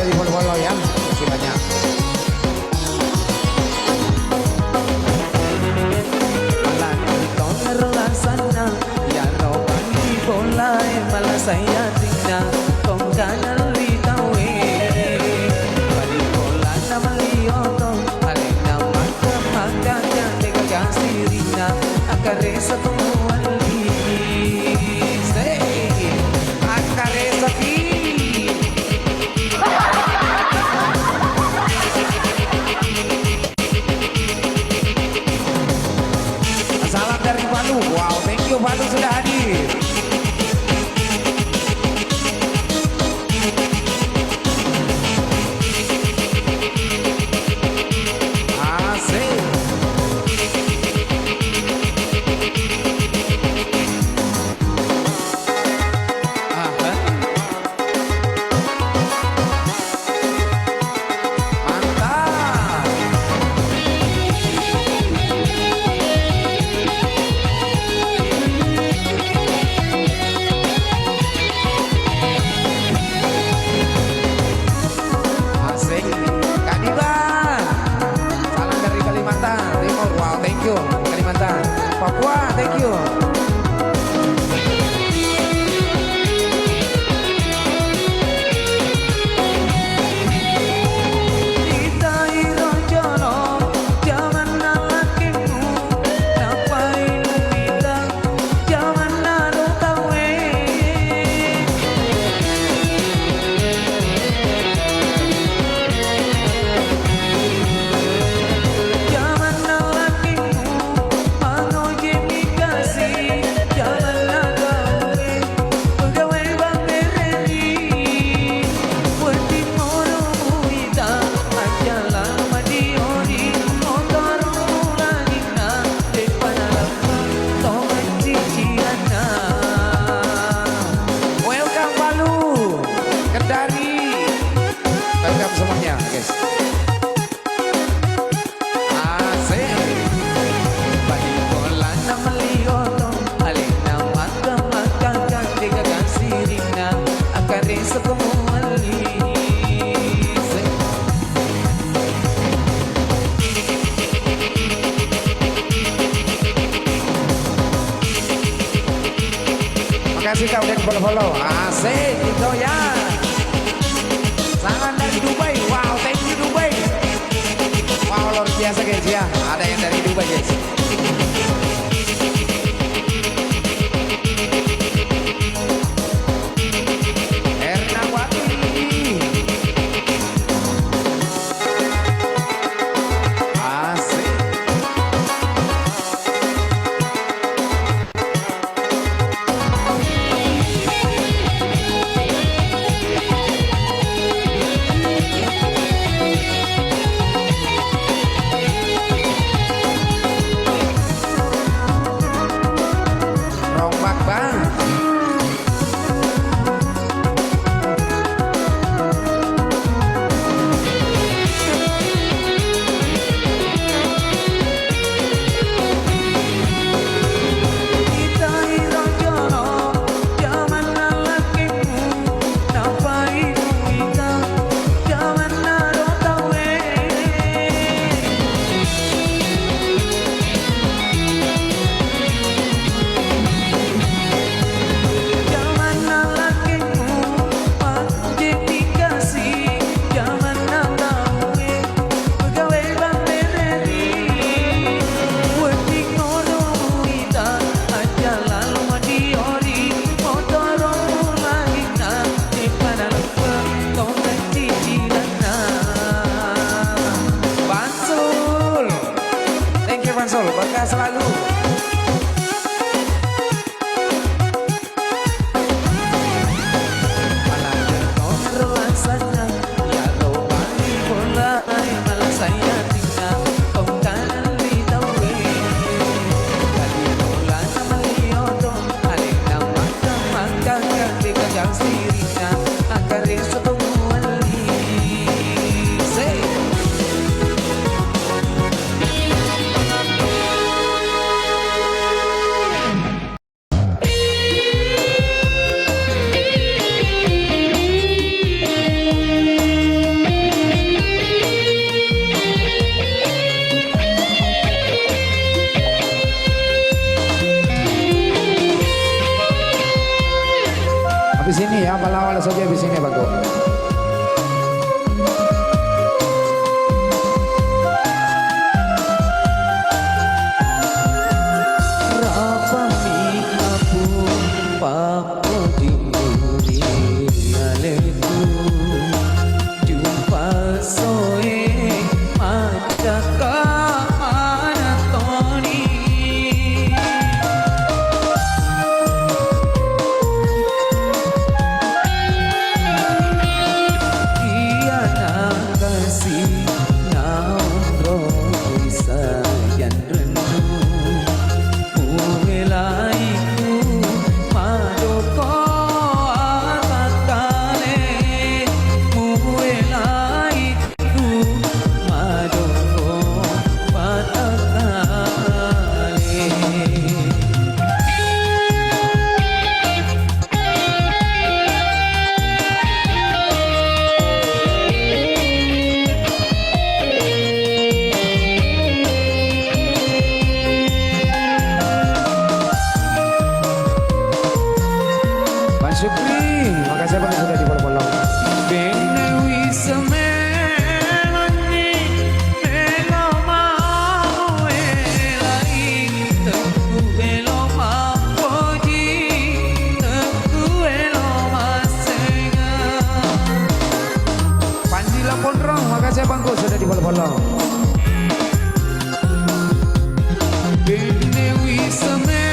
di follow ya. Terima kasih banyak. Ya robani boleh malah saya tinggal kong kanan litawe balik bola nama lioto alena maka maka jande gagasirina akaresa tumuali say akaresa ki salam dari Palu. Wow, thank you Palu sudah hadir. Asik. Aha. Mantap. Asik. Kak Diban. Salam dari Kalimantan Timur. Wow, thank you. Kalimantan. Papua, thank you. Welcome Palu, Kendari, welcome semuanya guys. Asik. Balik bola nama lioto alena maka maka jande gagasirina akaresa tumuali. Makasih kau udah follow. Asik gitu ya. Salam dari Dubai. Wow, thank you Dubai. Wow, luar biasa guys ya. Ada yang dari Dubai guys. Ernawati. Asik. Rombak bang. Sol, berkah selalu. Ya robani bola malah saya tinggal kong kanan litawe balik bola nama lioto alena maka maka jande gagasirina akaresa tumuali. Say Pondrong, makasih abangku sudah di follow-follow. Bene wisame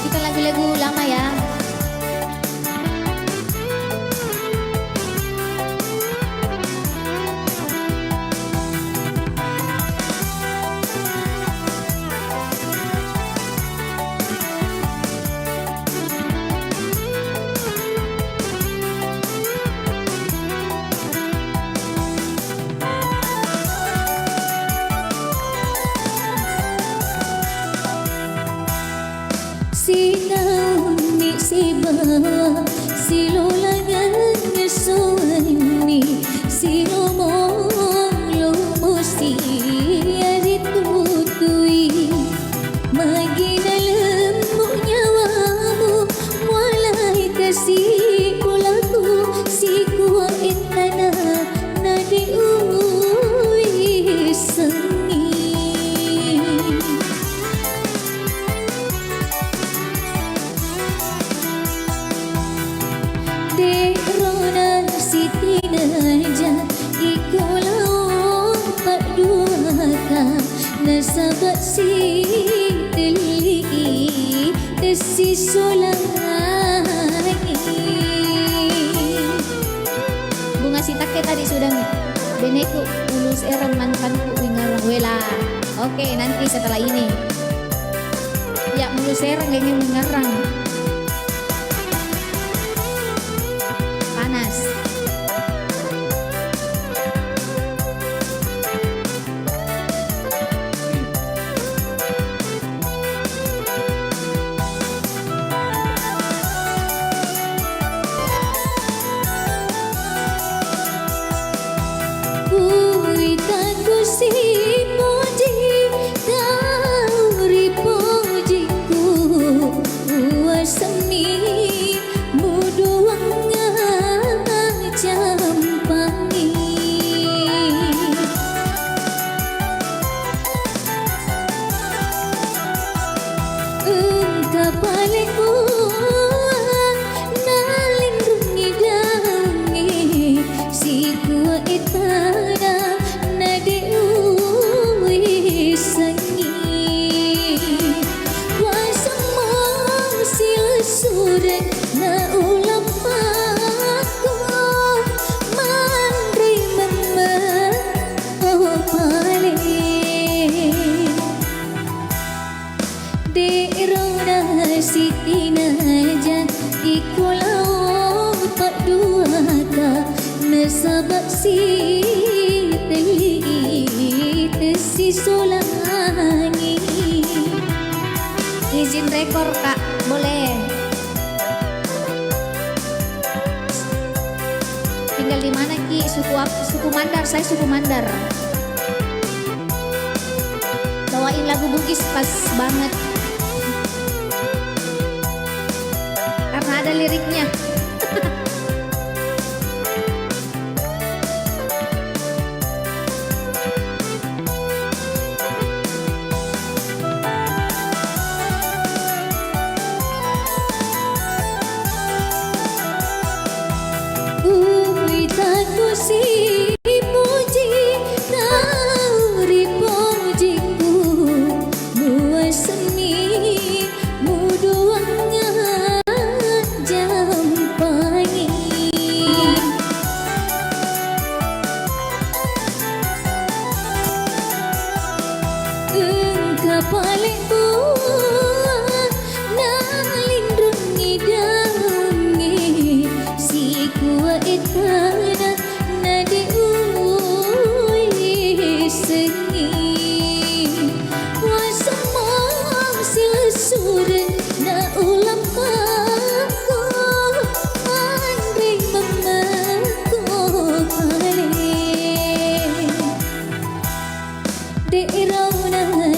Kita lagu-lagu lama ya. Sinauni siba silulangan ngesuani silomong lomosi aritutui maginalam nyawamu mulai kasih kulaku si kuat tanah nadi uwi sengi Derona siti naja ikulau tak duaka nasabat si teliki tesi solani bunga sitake tadi sudah nih beneku ulus eran mantanku wingarang wela. Oke, nanti setelah ini ya mulus eran dengan wingarang panas. Kuitaku si poji tauri pojiku basi telit si solangi. Izin rekor kak, boleh. Tinggal di mana Ki? Suku apa? Suku Mandar, saya suku Mandar. Bawain lagu Bugis pas banget. Karena ada liriknya. Si puji tauri pujiku buat seni muduangan jampangi. Engkau paling buat nalindungi dangi si kuat itana nadi ui sengi wasamang silsuren na ulam aku andri mamaku kale daerah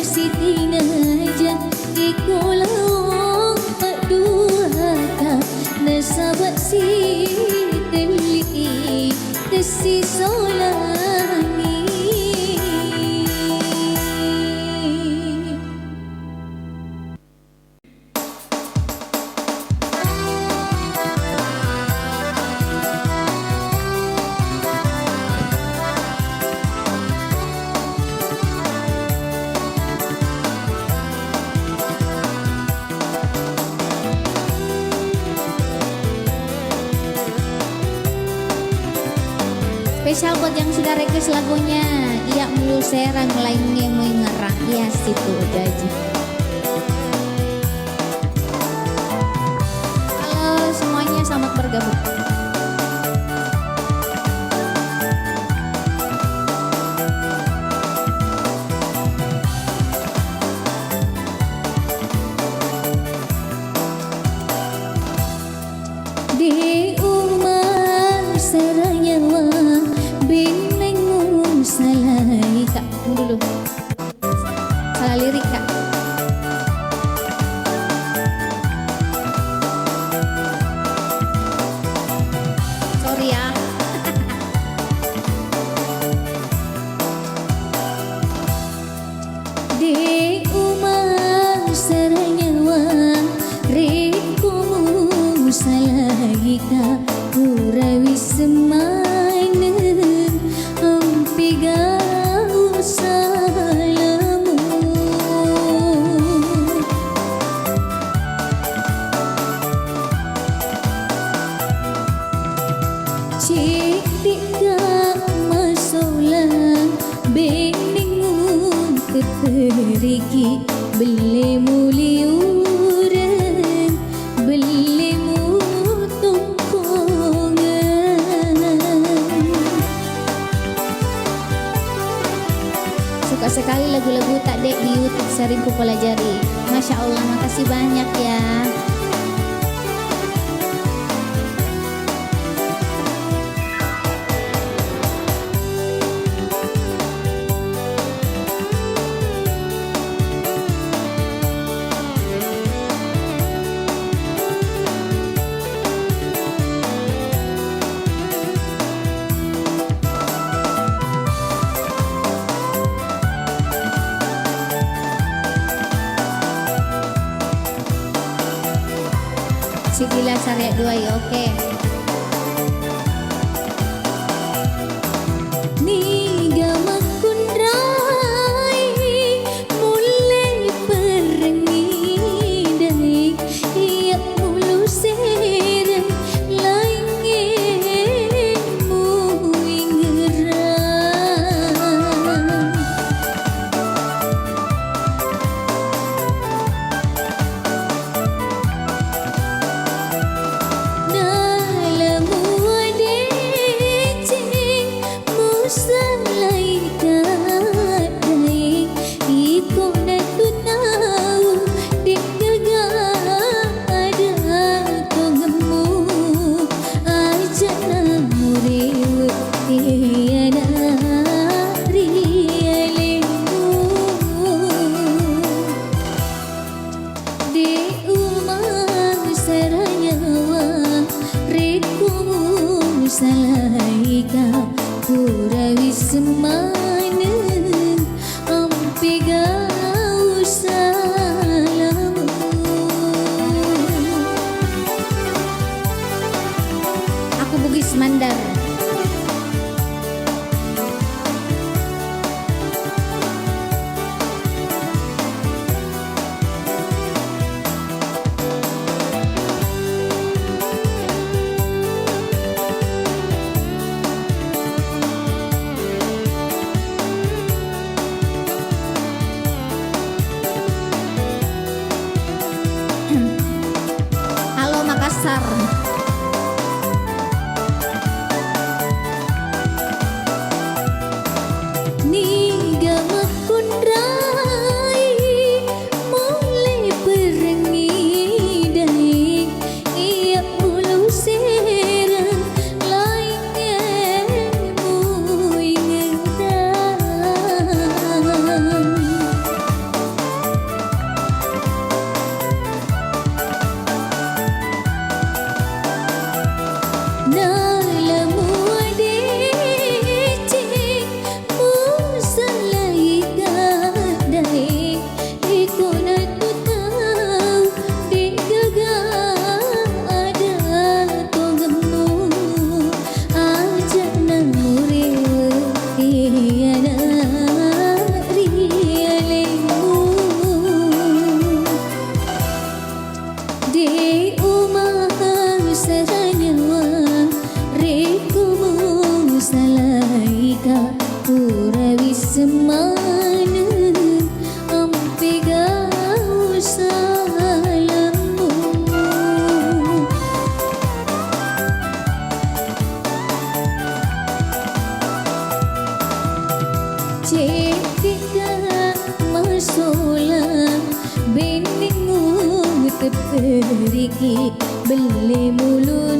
sitina jadi kolau aduhaka nasabat si teli si solangi. Spesial buat yang sudah request lagunya. Iya mulu serang lainnya mau ngerang. Ya situ gaji. Halo semuanya, selamat bergabung. Di umar seranyawa bingung salai kak dulu salah lirik kak. Sorry ya. Di umar seranyawa rikumu salai kak urawi semaine ampigau salamu cik dikak masolah beningun keteriki beli muliuran beli suka sekali lagu-lagu tak dek di YouTube sering ku pelajari. Masya Allah, makasih banyak ya. Sigila Syariat 2 ya oke. Niga makundrai mulai perengi dai ia mulu sereng lainmu ingerang salaika pura wismana ampiga usalamu. Aku Bugis Mandar. Halo Makassar. Niga makundrai mulai perengi daik ia mulu serang lainnya mu ingetan. Nalamu adecik musalaika daik ikuna tutau digaga ada tongemu ajana murewa tiana rialemu di umah saranyawa rekumu salaika pura wismana ampiga usalamu. Cetika masolang beningu teperiki beli mulu